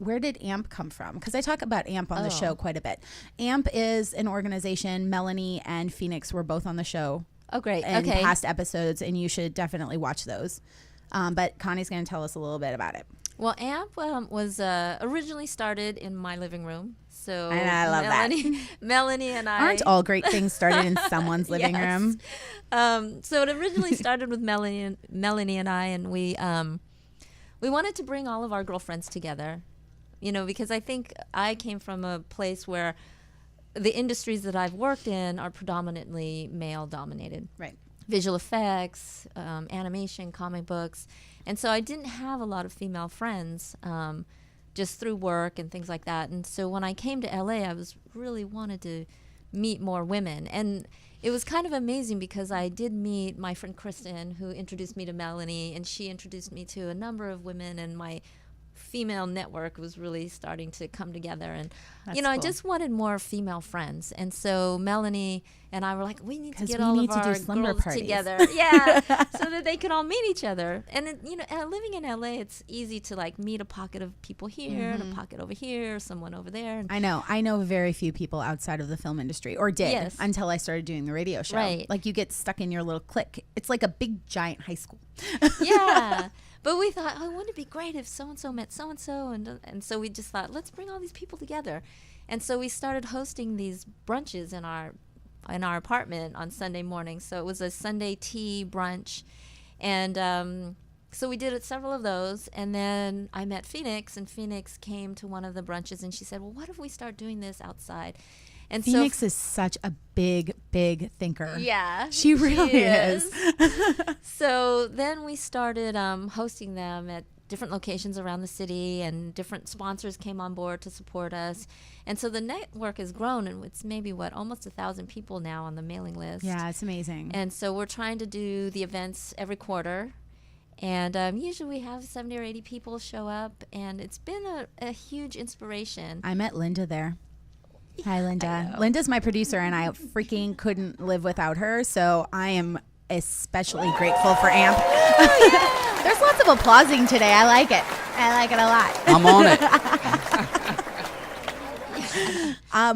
where did AMP come from? Because I talk about AMP on the show quite a bit. AMP is an organization. Melanie and Phoenix were both on the show. Oh, great. In past episodes, and you should definitely watch those. But Connie's going to tell us a little bit about it. Well, AMP was originally started in my living room. So and I love that. Melanie and I... Aren't all great things started in someone's living room? So it originally started with Melanie and I, and we wanted to bring all of our girlfriends together, because I think I came from a place where the industries that I've worked in are predominantly male-dominated. Right. Visual effects, animation, comic books. And so I didn't have a lot of female friends just through work and things like that. And so when I came to LA, I was really wanted to meet more women. And it was kind of amazing because I did meet my friend Kristen, who introduced me to Melanie, and she introduced me to a number of women, and my female network was really starting to come together. And That's I cool. just wanted more female friends, and so Melanie and I were like, we need to get we all need of to do our slumber girls parties. together, so that they could all meet each other. And living in LA, it's easy to like meet a pocket of people here and a pocket over here, someone over there. And I know very few people outside of the film industry, or did until I started doing the radio show. Right. Like you get stuck in your little clique. It's like a big giant high school. Yeah. But we thought, wouldn't it be great if so-and-so met so-and-so? And so we just thought, let's bring all these people together. And so we started hosting these brunches in our apartment on Sunday mornings. So it was a Sunday tea brunch. And so we did several of those. And then I met Phoenix, and Phoenix came to one of the brunches, and she said, well, what if we start doing this outside? And Phoenix is such a big thinker. Yeah. She really is. So then we started hosting them at different locations around the city, and different sponsors came on board to support us. And so the network has grown, and it's maybe, almost 1,000 people now on the mailing list. Yeah, it's amazing. And so we're trying to do the events every quarter. And usually we have 70 or 80 people show up, and it's been a huge inspiration. I met Linda there. Hi, Linda. Linda's my producer, and I freaking couldn't live without her, so I am especially grateful for AMP. Oh, yeah. There's lots of applauding today. I like it. I like it a lot. I'm on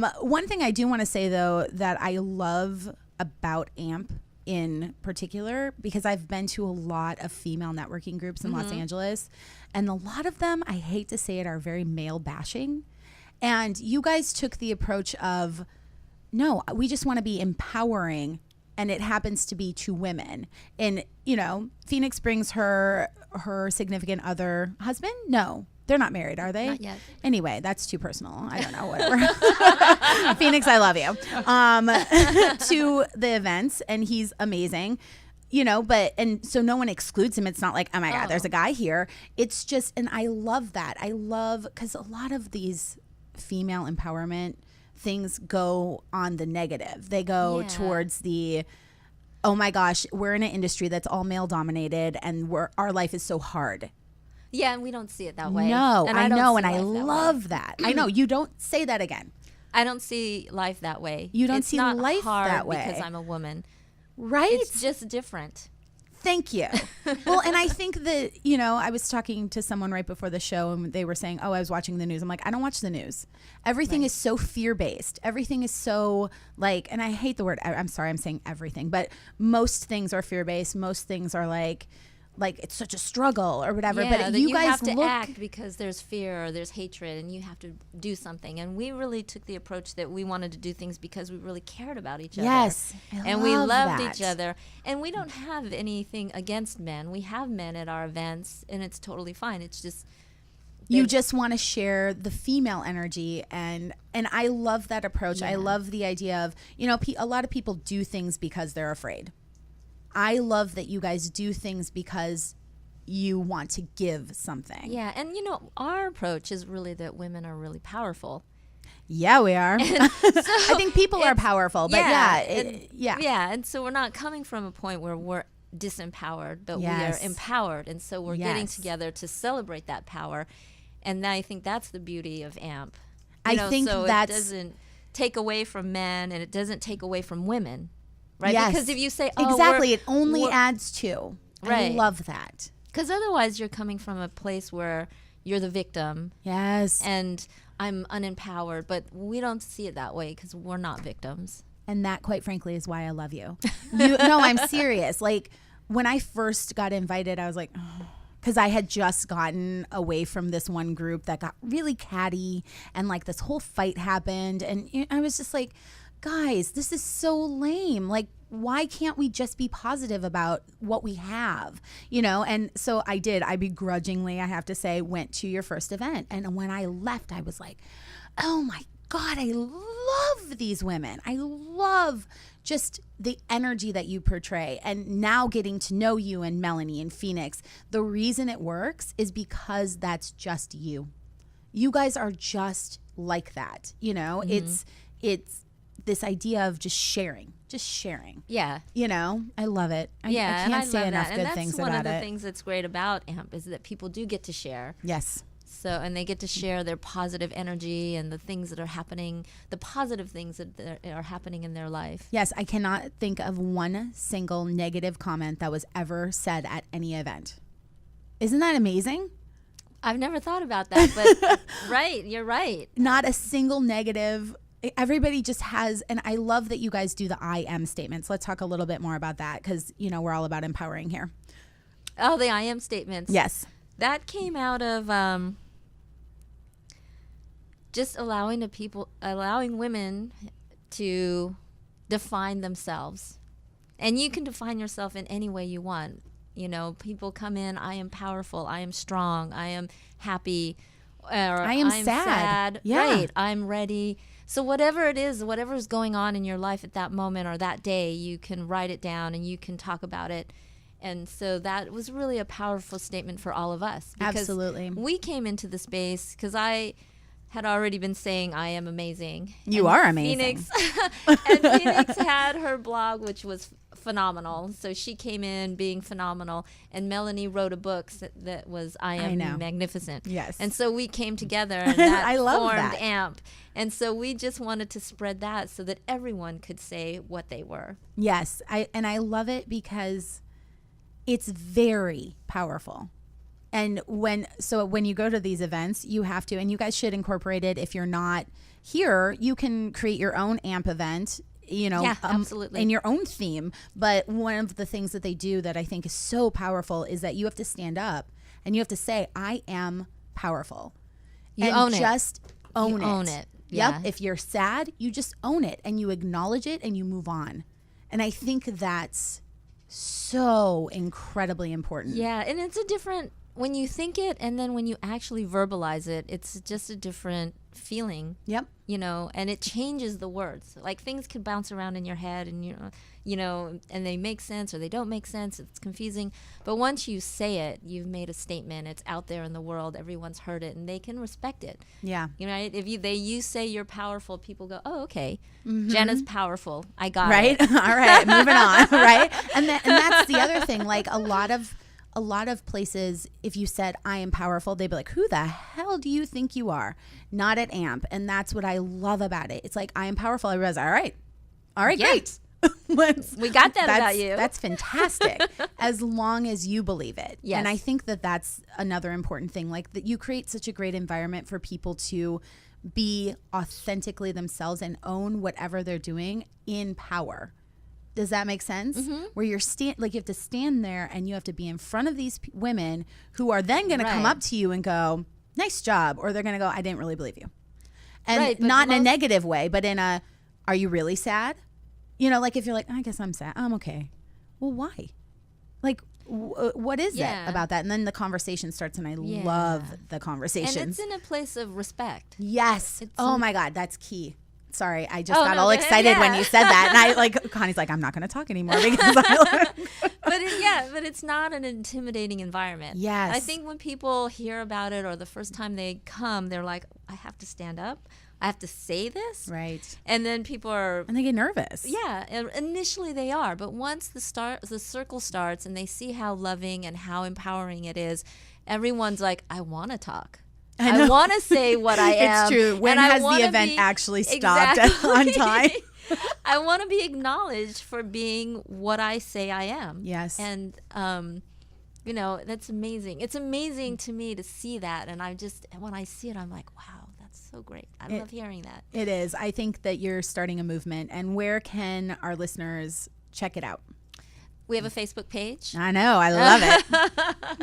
it. One thing I do want to say, though, that I love about AMP in particular, because I've been to a lot of female networking groups in Los Angeles, and a lot of them, I hate to say it, are very male bashing. And you guys took the approach of, no, we just want to be empowering, and it happens to be to women. And, Phoenix brings her significant other husband? No, they're not married, are they? Not yet. Anyway, that's too personal. I don't know, whatever. Phoenix, I love you. To the events, and he's amazing. And so no one excludes him. It's not like, oh my God, there's a guy here. It's just, and I love that. Because a lot of these female empowerment things go on the negative. They go towards the, oh my gosh, we're in an industry that's all male dominated, and our life is so hard. Yeah, and we don't see it that way. No, and I know, and I love that. I know, you don't say that again. I don't see life that way. You don't it's see not life hard that way. because I'm a woman. Right? It's just different. Thank you. Well, and I think that, I was talking to someone right before the show, and they were saying, I was watching the news. I'm like, I don't watch the news. Everything is so fear-based. Everything is so and I hate the word, I'm sorry, I'm saying everything, but most things are fear-based. Most things are like it's such a struggle or whatever. Yeah, but you guys have to act because there's fear or there's hatred, and you have to do something. And we really took the approach that we wanted to do things because we really cared about each other. Yes, and we loved that. each other. And we don't have anything against men. We have men at our events, and it's totally fine. It's just you just want to share the female energy, and I love that approach. Yeah. I love the idea of a lot of people do things because they're afraid. I love that you guys do things because you want to give something. Yeah, and our approach is really that women are really powerful. Yeah, we are. I think people are powerful, but yeah, and so we're not coming from a point where we're disempowered, but we are empowered, and so we're getting together to celebrate that power. And I think that's the beauty of AMP. I think so that's, it doesn't take away from men, and it doesn't take away from women. Right? Yes. Because if you say, exactly, it only adds to. Right. I love that. Because otherwise you're coming from a place where you're the victim. Yes. And I'm unempowered, but we don't see it that way because we're not victims. And that, quite frankly, is why I love you. No, I'm serious. Like, when I first got invited, I was like, because I had just gotten away from this one group that got really catty, and like this whole fight happened. And I was just like, guys, this is so lame. Like, why can't we just be positive about what we have? And so I begrudgingly, I have to say, went to your first event. And when I left, I was like, oh my God, I love these women. I love just the energy that you portray. And now getting to know you and Melanie and Phoenix, the reason it works is because that's just you. You guys are just like that. It's this idea of just sharing. Yeah. I love it. I can't say enough good things about it. And that's one of the things that's great about AMP is that people do get to share. Yes. So, and they get to share their positive energy and the things that are happening, the positive things that are happening in their life. Yes, I cannot think of one single negative comment that was ever said at any event. Isn't that amazing? I've never thought about that, but right, you're right. Not a single negative. Everybody just has, and I love that you guys do the I am statements. Let's talk a little bit more about that because, we're all about empowering here. Oh, the I am statements. Yes. That came out of just allowing women to define themselves. And you can define yourself in any way you want. People come in, I am powerful, I am strong, I am happy, or I am sad. Yeah. Right, I'm ready. So whatever it is, whatever is going on in your life at that moment or that day, you can write it down and you can talk about it. And so that was really a powerful statement for all of us. Absolutely. We came into the space because I had already been saying I am amazing. You are amazing. Phoenix had her blog, which was phenomenal. So she came in being phenomenal. And Melanie wrote a book that was I Am Magnificent. Yes. And so we came together and that I love formed that. AMP. And so we just wanted to spread that so that everyone could say what they were. Yes. I love it because it's very powerful. And when you go to these events, you have to, and you guys should incorporate it. If you're not here, you can create your own AMP event, absolutely, in your own theme. But one of the things that they do that I think is so powerful is that you have to stand up and you have to say, I am powerful. You own it. Just own it. Own it. Yeah. Yep. If you're sad, you just own it and you acknowledge it and you move on. And I think that's so incredibly important. Yeah. And it's a different, when you think it and then when you actually verbalize it, it's just a different feeling. Yep. And it changes the words. Like things can bounce around in your head and and they make sense or they don't make sense. It's confusing. But once you say it, you've made a statement. It's out there in the world. Everyone's heard it and they can respect it. Yeah. If you say you're powerful, people go, oh, okay. Mm-hmm. Jenna's powerful. I got it. Right. All right. Moving on. Right. And that's the other thing. Like a lot of places, if you said, I am powerful, they'd be like, who the hell do you think you are? Not at AMP. And that's what I love about it. It's like, I am powerful. I realize, all right, great. We got that about you. That's fantastic. As long as you believe it. Yes. And I think that that's another important thing. Like that you create such a great environment for people to be authentically themselves and own whatever they're doing in power. Does that make sense? Mm-hmm. Where you have to stand there and you have to be in front of these women who are then going to come up to you and go, nice job. Or they're going to go, I didn't really believe you. And not in a negative way, but in a, are you really sad? Like if you're like, I guess I'm sad. I'm okay. Well, why? Like, what is it about that? And then the conversation starts and I love the conversations. And it's in a place of respect. Yes. My God, that's key. Sorry, I just got all excited when you said that. And Connie's like, I'm not going to talk anymore because but it's not an intimidating environment. Yes. I think when people hear about it or the first time they come, they're like, I have to stand up. I have to say this. Right. And then people are... And they get nervous. Yeah. Initially they are. But once the circle starts and they see how loving and how empowering it is, everyone's like, I want to talk. I want to say what I am. It's true. When has the event actually stopped on time? I want to be acknowledged for being what I say I am. Yes. And You know, that's amazing. It's amazing to me to see that. And when I see it, I'm like, wow, that's so great. I love hearing that. It is. I think that you're starting a movement. And where can our listeners check it out? We have a Facebook page. I know. I love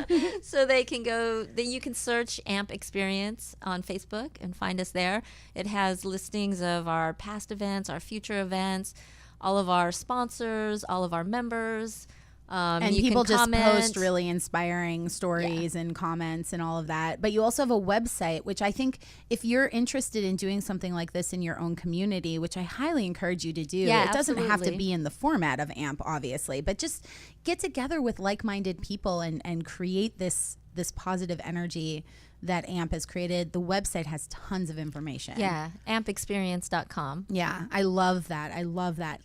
it. So you can search AMP Experience on Facebook and find us there. It has listings of our past events, our future events, all of our sponsors, all of our members. And people just post really inspiring stories and comments and all of that. But you also have a website, which I think if you're interested in doing something like this in your own community, which I highly encourage you to do, it doesn't have to be in the format of AMP, obviously, but just get together with like-minded people and create this positive energy that AMP has created. The website has tons of information. Yeah, ampexperience.com. Yeah, I love that. I love that.